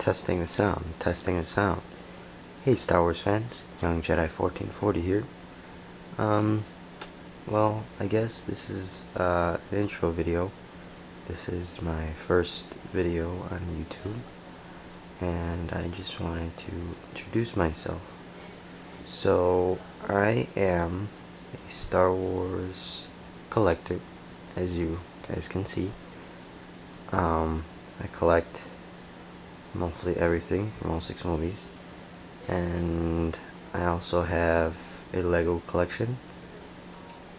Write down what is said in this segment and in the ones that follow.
Testing the sound, testing the sound. Hey Star Wars fans, Young Jedi 1440 here. Well, I guess this is an intro video. This is my first video on YouTube, and I just wanted to introduce myself. So, I am a Star Wars collector, as you guys can see. I collect mostly everything from all 6 movies, and I also have a Lego collection,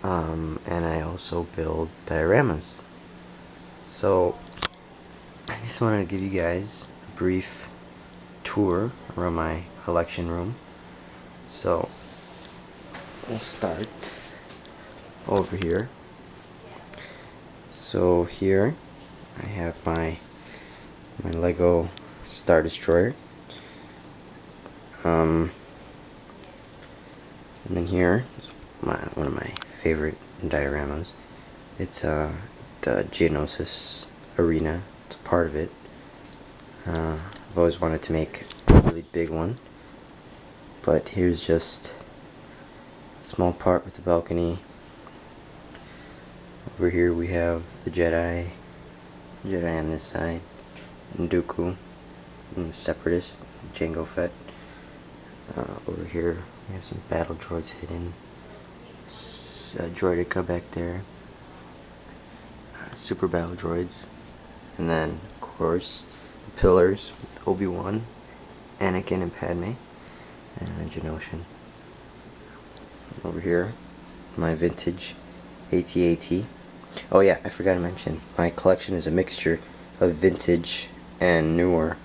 and I also build dioramas. So I just wanted to give you guys a brief tour around my collection room. So we'll start over here. So here I have my Lego Star Destroyer. And then here is one of my favorite dioramas. It's the Geonosis Arena. It's a part of it. I've always wanted to make a really big one, but here's just a small part with the balcony. Over here we have the Jedi on this side, and Dooku, and the Separatist, Jango Fett. Over here we have some battle droids hidden. Droideka back there. Super battle droids. And then, of course, the pillars with Obi-Wan, Anakin and Padme, and a Geonosian. Over here, my vintage AT-AT. Oh yeah, I forgot to mention, my collection is a mixture of vintage and newer.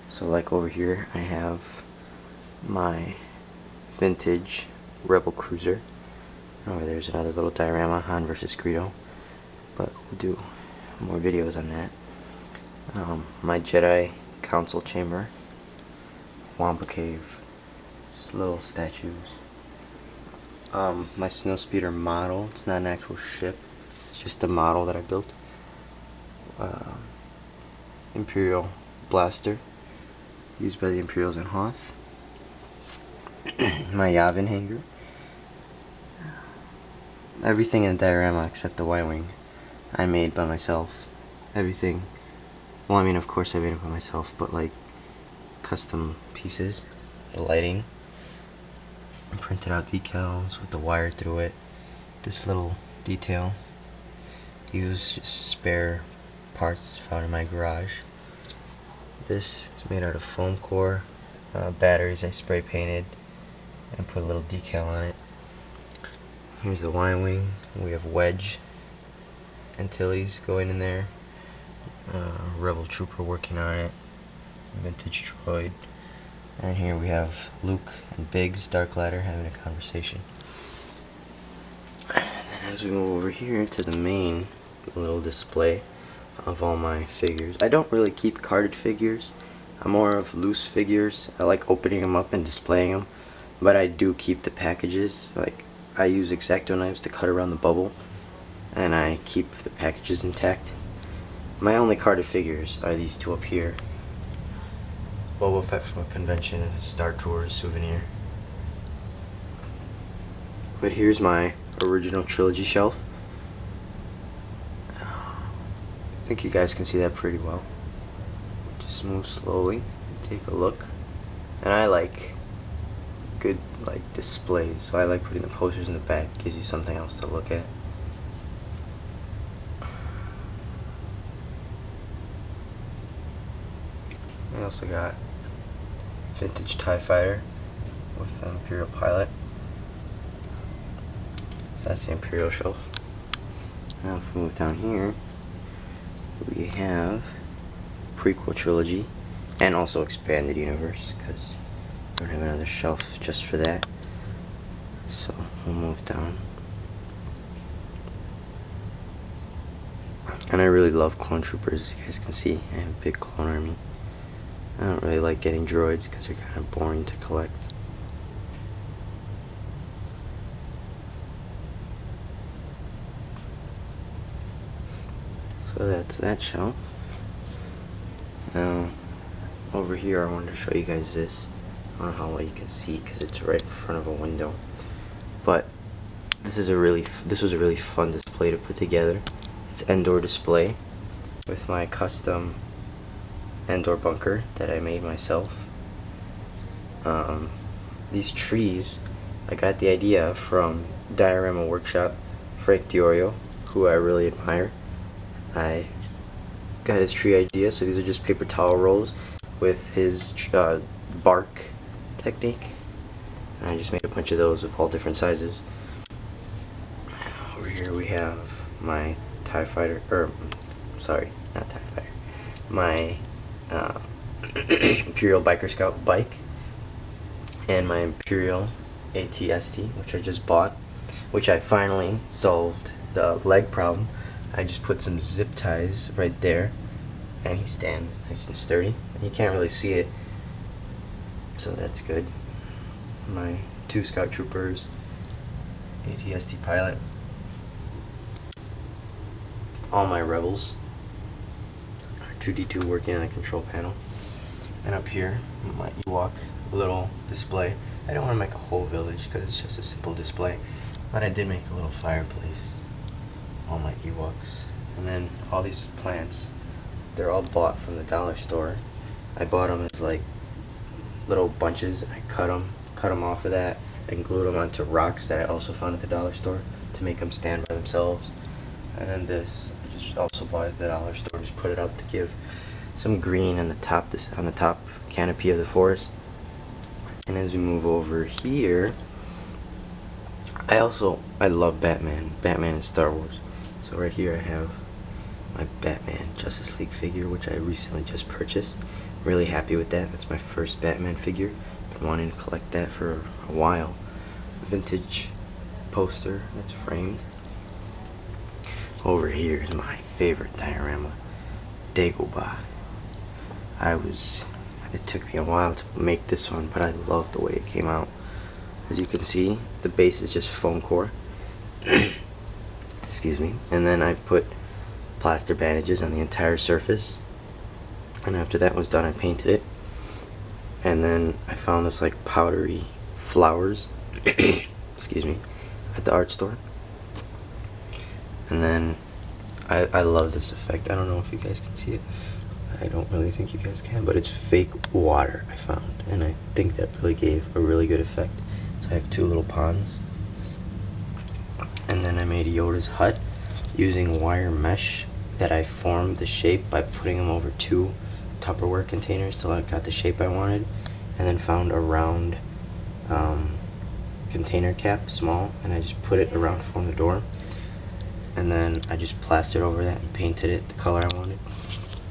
So like over here, I have my vintage Rebel Cruiser. Over there's another little diorama, Han versus Greedo, but we'll do more videos on that. My Jedi Council Chamber, Wampa Cave, just little statues. My Snowspeeder model, it's not an actual ship, it's just a model that I built. Imperial Blaster, used by the Imperials in Hoth. My Yavin hanger. Everything in the diorama except the Y-Wing I made by myself. Everything, well, I mean, of course I made it by myself, but like custom pieces. The lighting, I printed out decals with the wire through it. This little detail, used just spare parts found in my garage. This is made out of foam core batteries I spray painted and put a little decal on it. Here's the Y-Wing. We have Wedge Antilles going in there. Rebel Trooper working on it. Vintage droid. And here we have Luke and Biggs Dark Ladder having a conversation. And then as we move over here to the main little display of all my figures. I don't really keep carded figures. I'm more of loose figures. I like opening them up and displaying them. But I do keep the packages. Like, I use X-Acto knives to cut around the bubble, and I keep the packages intact. My only carded figures are these two up here. Boba Fett from a convention and a Star Tours souvenir. But here's my original trilogy shelf. I think you guys can see that pretty well. Just move slowly, take a look. And I like good displays, so I like putting the posters in the back. Gives you something else to look at. I also got vintage TIE Fighter with an Imperial pilot. So that's the Imperial shelf. Now if we move down here, we have prequel trilogy and also expanded universe, because I don't have another shelf just for that. So we'll move down. And I really love clone troopers, as you guys can see. I have a big clone army. I don't really like getting droids because they're kind of boring to collect. So that's that shelf. Now over here I wanted to show you guys this. I don't know how well you can see because it's right in front of a window, but this was a really fun display to put together. It's an Endor display with my custom Endor bunker that I made myself. These trees, I got the idea from Diorama Workshop, Frank Diorio, who I really admire. I got his tree idea, so these are just paper towel rolls with his bark technique. And I just made a bunch of those of all different sizes. Over here we have my TIE Fighter, sorry, not TIE Fighter, my Imperial Biker Scout bike, and my Imperial ATST, which I just bought, which I finally solved the leg problem. I just put some zip ties right there, and he stands nice and sturdy, and you can't really see it, so that's good. My 2 Scout Troopers, ATST pilot, all my Rebels, R2-D2 working on the control panel, and up here my Ewok little display. I don't want to make a whole village because it's just a simple display, but I did make a little fireplace. All my Ewoks, and then all these plants, they're all bought from the dollar store. I bought them as like little bunches, and I cut them off of that and glued them onto rocks that I also found at the dollar store to make them stand by themselves. And then this I just also bought at the dollar store, just put it up to give some green on the top canopy of the forest. And as we move over here, I love Batman and Star Wars. So right here I have my Batman Justice League figure, which I recently just purchased. Really happy with that. That's my first Batman figure. Been wanting to collect that for a while. Vintage poster that's framed. Over here is my favorite diorama, Dagobah. It took me a while to make this one, but I love the way it came out. As you can see, the base is just foam core. Excuse me. And then I put plaster bandages on the entire surface. And after that was done, I painted it. And then I found this like powdery flowers, excuse me, at the art store. And then I love this effect. I don't know if you guys can see it. I don't really think you guys can, but it's fake water I found, and I think that really gave a really good effect. So I have 2 little ponds, and then I made Yoda's hut using wire mesh that I formed the shape by putting them over 2 Tupperware containers till I got the shape I wanted, and then found a round container cap, small, and I just put it around to form the door, and then I just plastered over that and painted it the color I wanted.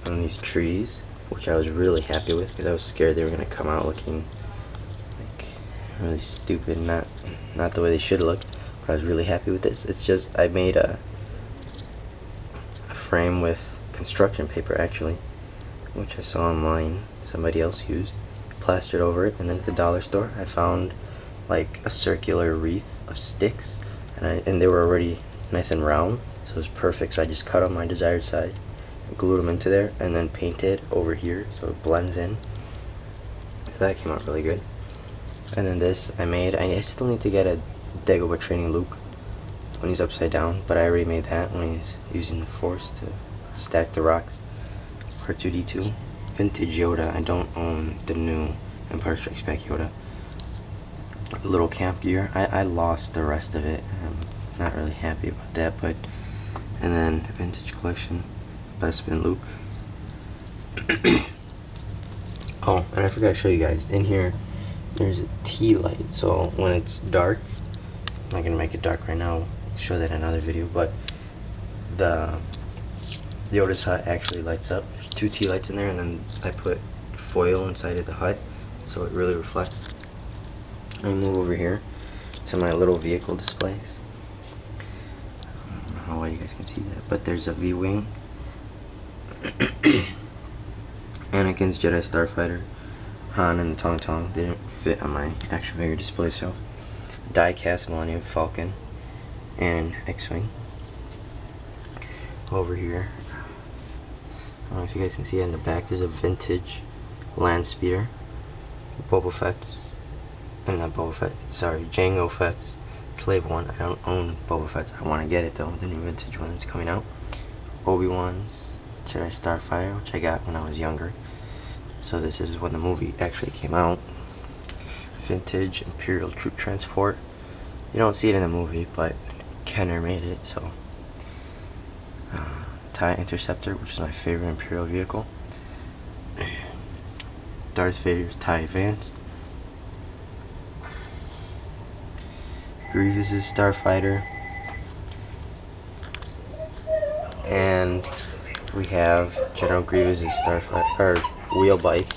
On these trees, which I was really happy with because I was scared they were going to come out looking like really stupid, not the way they should look, but I was really happy with this. It's just, I made a frame with construction paper actually, which I saw online somebody else used, plastered over it, and then at the dollar store I found like a circular wreath of sticks, and they were already nice and round, so it was perfect. So I just cut on my desired size, glued them into there, and then painted over here so it blends in. So that came out really good. And then this I still need to get a Dagobah training Luke when he's upside down, but I already made that when he's using the Force to stack the rocks. R2-D2, vintage Yoda. I don't own the new Empire Strikes Back Yoda. Little camp gear. I lost the rest of it. I'm not really happy about that, but and then vintage collection. Bespin Luke. Oh, and I forgot to show you guys. In here, there's a tea light. So when it's dark, I'm not gonna make it dark right now. I'll show that in another video. But the Yoda's hut actually lights up. There's 2 tea lights in there, and then I put foil inside of the hut, so it really reflects. I move over here to my little vehicle displays. I don't know how well you guys can see that, but there's a V-wing. Anakin's Jedi Starfighter, Han and the Tauntaun didn't fit on my action figure display shelf. Die-cast Millennium Falcon and X-Wing. Over here, I don't know if you guys can see it in the back, there's a vintage Land Speeder, Boba Fett's, not Boba Fett, sorry, Jango Fett's Slave One. I don't own Boba Fett's. I want to get it though, the new vintage one that's coming out. Obi-Wan's Jedi Starfighter, which I got when I was younger. So this is when the movie actually came out. Vintage Imperial Troop Transport. You don't see it in the movie, but Kenner made it, so. TIE Interceptor, which is my favorite Imperial vehicle. Darth Vader's TIE Advanced. Grievous's Starfighter. And we have General Grievous's Starfighter, or wheel bike.